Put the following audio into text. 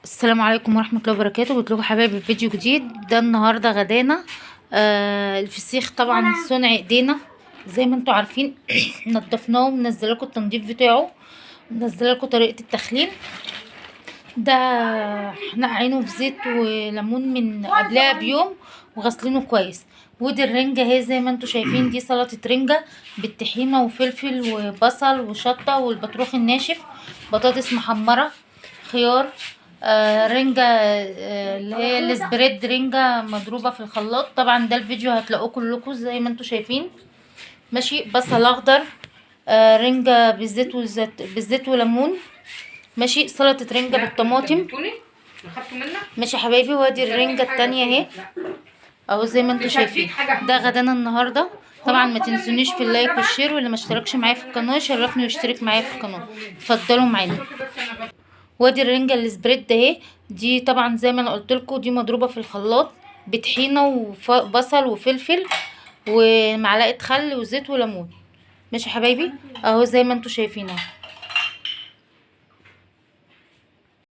السلام عليكم ورحمة الله وبركاته. قلت لكم حبايبي فيديو جديد. ده النهارده غدانا الفسيخ طبعا صنع ايدينا زي ما انتوا عارفين. نضفناه ومنزله لكم التنظيف بتاعه، منزله لكم طريقه التخليل. ده نقعينه في زيت وليمون من قبلها بيوم وغسلينه كويس. ودي الرنجة اهي زي ما انتوا شايفين، دي سلطة رنجة بالطحينة وفلفل وبصل وشطة والبطروخ الناشف، بطاطس محمرة، خيار، رنجة اللي هي السبريد، رنجة مضروبة في الخلاط. طبعا ده الفيديو هتلاقوه كلكم زي ما انتوا شايفين. ماشي. بصل اخضر، رنجة بالزيت وليمون. ماشي. سلطة رنجة بالطماطم. ماشي يا حبايبي. وادي الرنجة التانية اهي اهو زي ما انتوا شايفين. ده غدانا النهارده. طبعا ما تنسونيش في اللايك والشير، واللي ما اشتركش معايا في القناه يشرفني ويشترك معايا في القناه. اتفضلوا معانا. وادي الرنجة السبريد اهي، دي طبعا زي ما انا قلت لكم دي مضروبه في الخلاط بطحينه وبصل وفلفل ومعلقه خل وزيت وليمون. ماشي يا حبايبي اهو زي ما انتوا شايفين اهو.